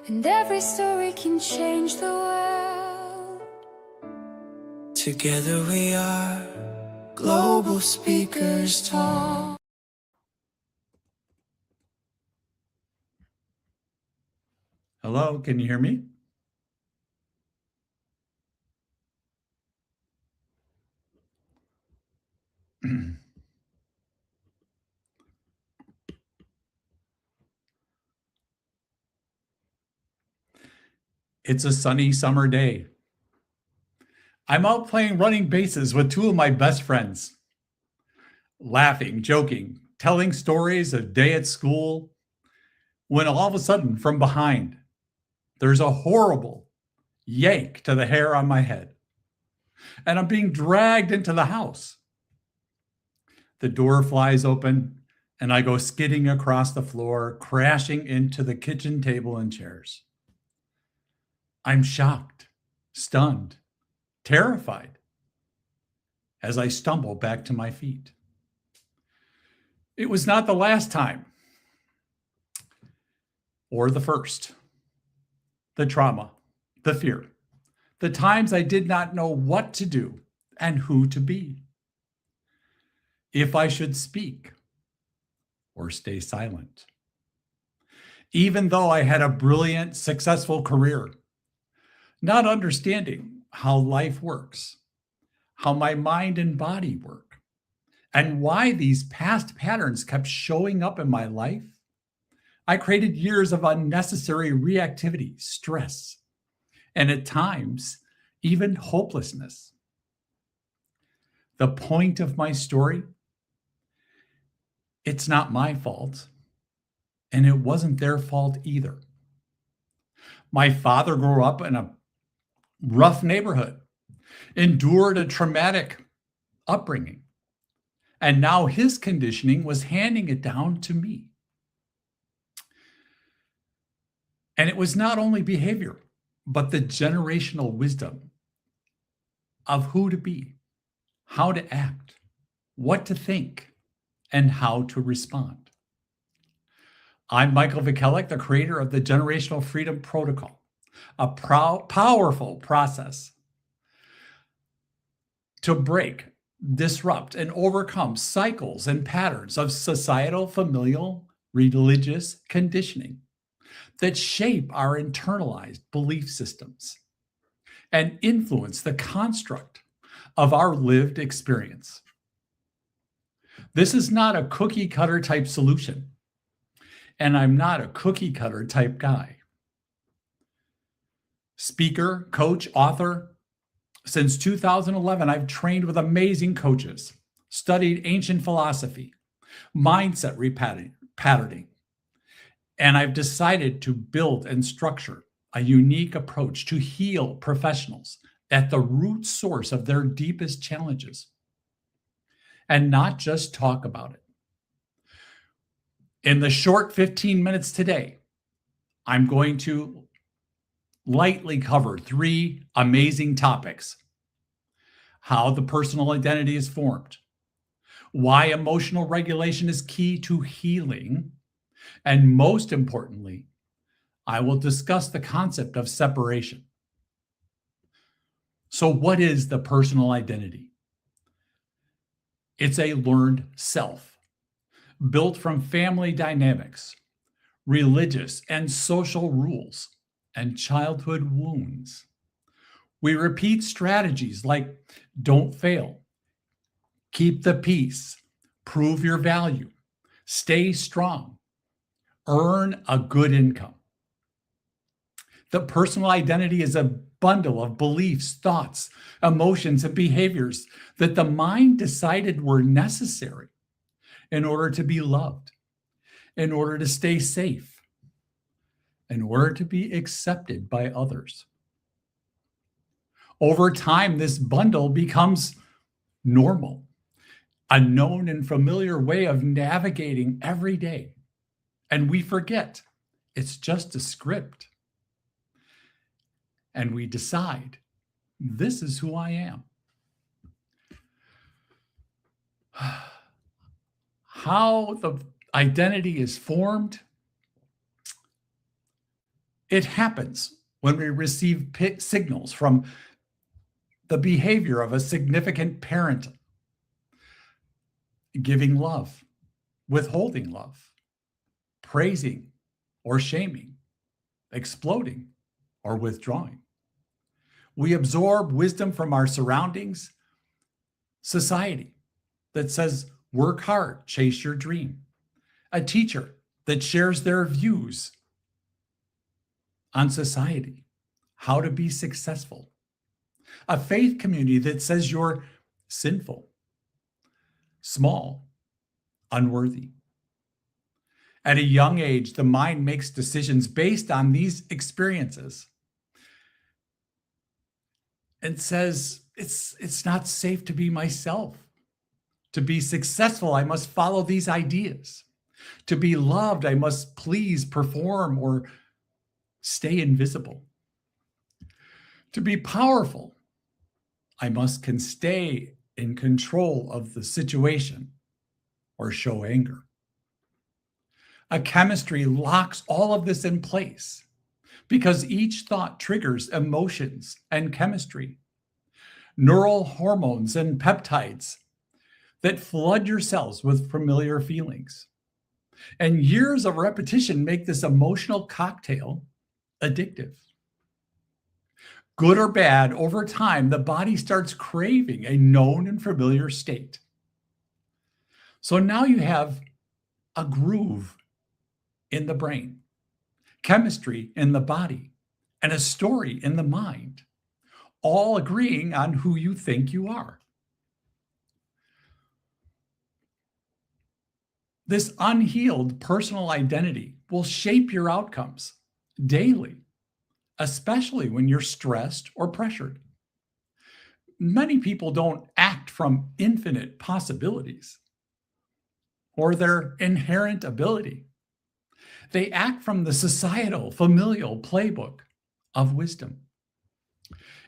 and every story can change the world. Together we are Global Speakers Talk. Hello, can you hear me? It's a sunny summer day. I'm out playing running bases with two of my best friends, laughing, joking, telling stories of day at school, when all of a sudden from behind, there's a horrible yank to the hair on my head, and I'm being dragged into the house. The door flies open, and I go skidding across the floor, crashing into the kitchen table and chairs. I'm shocked, stunned, terrified as I stumble back to my feet. It was not the last time or the first. The trauma, the fear, the times I did not know what to do and who to be. If I should speak or stay silent. Even though I had a brilliant, successful career, not understanding how life works, how my mind and body work, and why these past patterns kept showing up in my life, I created years of unnecessary reactivity, stress, and at times, even hopelessness. The point of my story, it's not my fault, and it wasn't their fault either. My father grew up in a rough neighborhood, endured a traumatic upbringing, and now his conditioning was handing it down to me. And it was not only behavior, but the generational wisdom of who to be, how to act, what to think, and how to respond. I'm Michael Vukelic, the creator of the Generational Freedom Protocol, a powerful process to break, disrupt, and overcome cycles and patterns of societal, familial, religious conditioning that shape our internalized belief systems and influence the construct of our lived experience. This is not a cookie cutter type solution, and I'm not a cookie cutter type guy. Speaker, coach, author. Since 2011, I've trained with amazing coaches, studied ancient philosophy, mindset repatterning, and I've decided to build and structure a unique approach to heal professionals at the root source of their deepest challenges and not just talk about it. In the short 15 minutes today, I'm going to lightly cover three amazing topics: how the personal identity is formed, why emotional regulation is key to healing, and most importantly, I will discuss the concept of separation. So, what is the personal identity? It's a learned self, built from family dynamics, religious and social rules, and childhood wounds. We repeat strategies like don't fail, keep the peace, prove your value, stay strong, earn a good income. The personal identity is a bundle of beliefs, thoughts, emotions, and behaviors that the mind decided were necessary in order to be loved, in order to stay safe, in order to be accepted by others. Over time, this bundle becomes normal, a known and familiar way of navigating every day. And we forget it's just a script. And we decide, this is who I am. How the identity is formed, It happens when we receive signals from the behavior of a significant parent, giving love, withholding love, praising or shaming, exploding or withdrawing. We absorb wisdom from our surroundings, society that says, work hard, chase your dream, a teacher that shares their views on society, how to be successful, a faith community that says you're sinful, small, unworthy. At a young age, the mind makes decisions based on these experiences and says, it's not safe to be myself. To be successful, I must follow these ideas. To be loved, I must please, perform, or stay invisible. To be powerful, I can stay in control of the situation or show anger. A chemistry locks all of this in place because each thought triggers emotions and chemistry, neural hormones and peptides that flood your cells with familiar feelings. And years of repetition make this emotional cocktail addictive. Good or bad, over time, the body starts craving a known and familiar state. So now you have a groove in the brain, chemistry in the body, and a story in the mind, all agreeing on who you think you are. This unhealed personal identity will shape your outcomes daily, especially when you're stressed or pressured. Many people don't act from infinite possibilities or their inherent ability. They act from the societal, familial playbook of wisdom.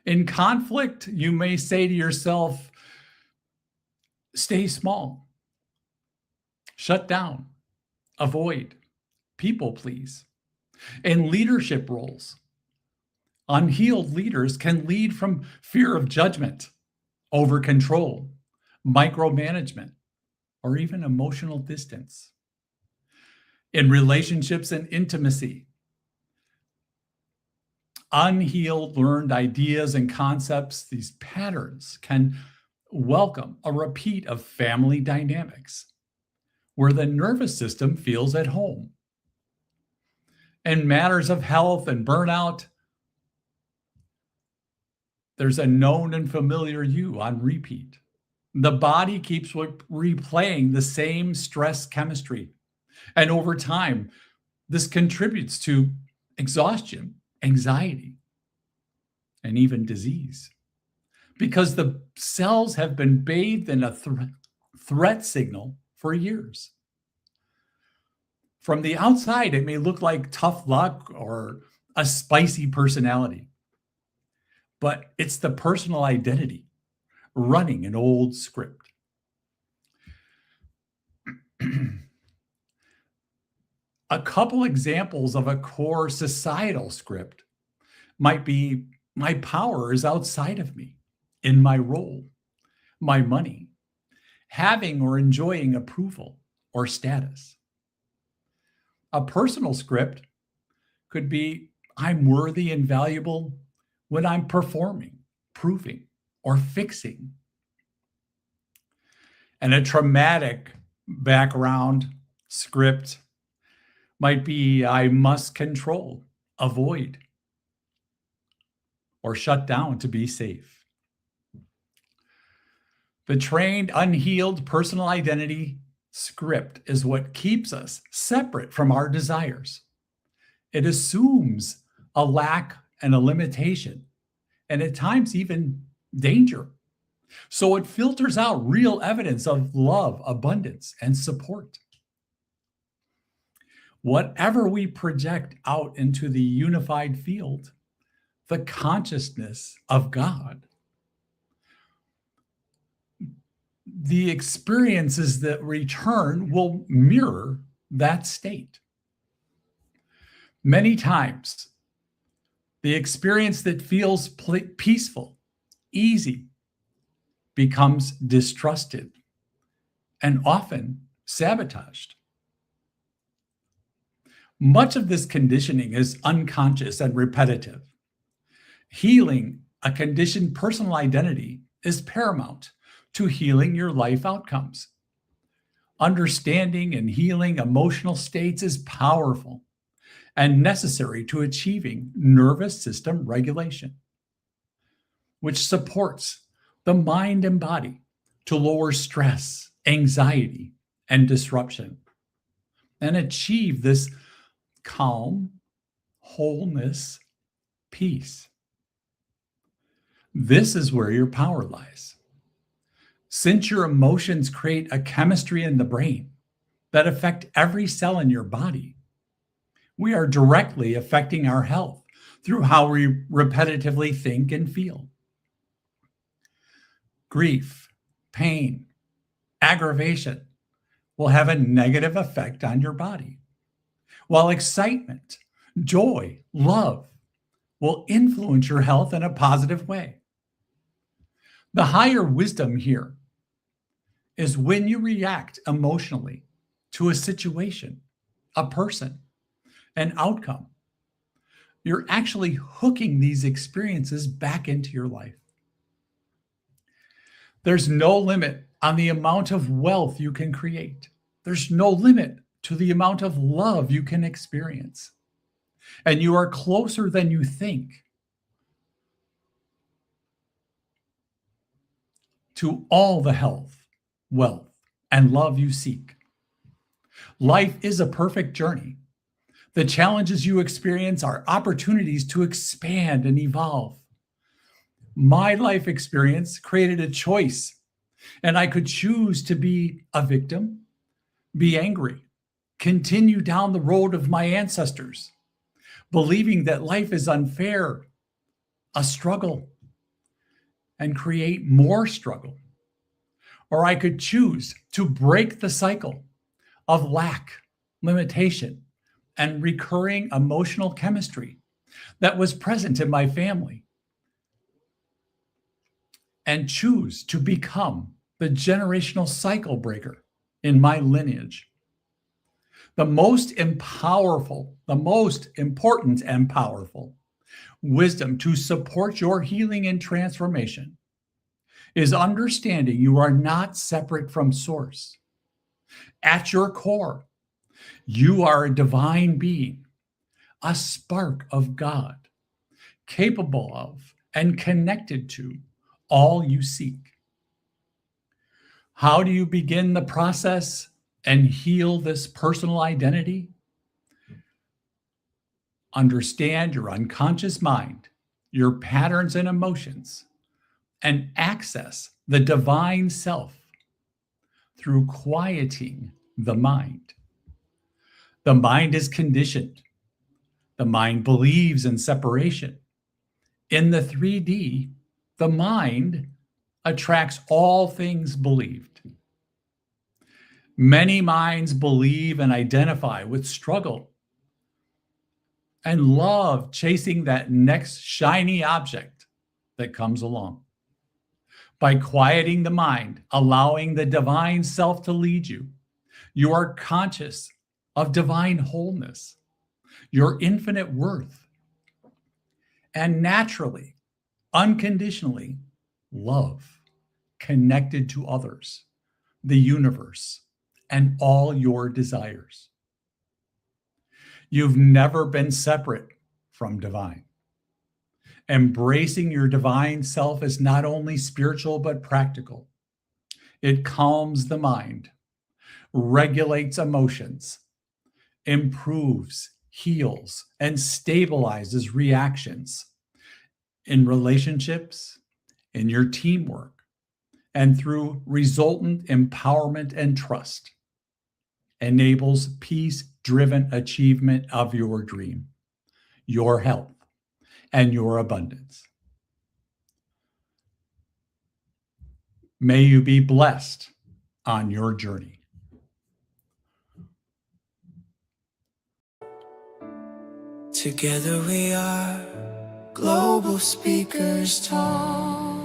In conflict, you may say to yourself, stay small, shut down, avoid, people please. In leadership roles, unhealed leaders can lead from fear of judgment, over control, micromanagement, or even emotional distance. In relationships and intimacy, unhealed learned ideas and concepts, these patterns can welcome a repeat of family dynamics where the nervous system feels at home. In matters of health and burnout, there's a known and familiar you on repeat. The body keeps replaying the same stress chemistry. And over time, this contributes to exhaustion, anxiety, and even disease. Because the cells have been bathed in a threat signal for years. From the outside, it may look like tough luck or a spicy personality, but it's the personal identity running an old script. A couple examples of a core societal script might be my power is outside of me, in my role, my money, having or enjoying approval or status. A personal script could be I'm worthy and valuable when I'm performing, proving, or fixing. And a traumatic background script might be I must control, avoid, or shut down to be safe. The trained, unhealed personal identity script is what keeps us separate from our desires. It assumes a lack and a limitation, and at times even danger. So it filters out real evidence of love, abundance, and support. Whatever we project out into the unified field, the consciousness of God, the experiences that return will mirror that state. Many times, The experience that feels peaceful, easy, becomes distrusted and often sabotaged. Much of this conditioning is unconscious and repetitive. Healing a conditioned personal identity is paramount to healing your life outcomes. Understanding and healing emotional states is powerful and necessary to achieving nervous system regulation, which supports the mind and body to lower stress, anxiety, and disruption, and achieve this calm, wholeness, peace. This is where your power lies. Since your emotions create a chemistry in the brain that affect every cell in your body, we are directly affecting our health through how we repetitively think and feel. Grief, pain, aggravation will have a negative effect on your body, while excitement, joy, love will influence your health in a positive way. The higher wisdom here is when you react emotionally to a situation, a person, an outcome, you're actually hooking these experiences back into your life. There's no limit on the amount of wealth you can create. There's no limit to the amount of love you can experience. And you are closer than you think to all the health, wealth, and love you seek. Life is a perfect journey. The challenges you experience are opportunities to expand and evolve. My life experience created a choice, and I could choose to be a victim, be angry, continue down the road of my ancestors, believing that life is unfair, a struggle, and create more struggle. Or I could choose to break the cycle of lack, limitation, and recurring emotional chemistry that was present in my family, and choose to become the generational cycle breaker in my lineage. The most important and powerful wisdom to support your healing and transformation is understanding you are not separate from source. At your core, you are a divine being, a spark of God, capable of and connected to all you seek. How do you begin the process and heal this personal identity? Understand your unconscious mind, your patterns and emotions, and access the divine self through quieting the mind. The mind is conditioned. The mind believes in separation. In the 3D, the mind attracts all things believed. Many minds believe and identify with struggle and love chasing that next shiny object that comes along. By quieting the mind, allowing the divine self to lead you, you are conscious of divine wholeness, your infinite worth, and naturally, unconditionally, love, connected to others, the universe, and all your desires. You've never been separate from divine. Embracing your divine self is not only spiritual, but practical. It calms the mind, regulates emotions, improves, heals, and stabilizes reactions in relationships, in your teamwork, and through resultant empowerment and trust. Enables peace-driven achievement of your dream, your health, and your abundance. May you be blessed on your journey. Together we are Global Speakers Talk.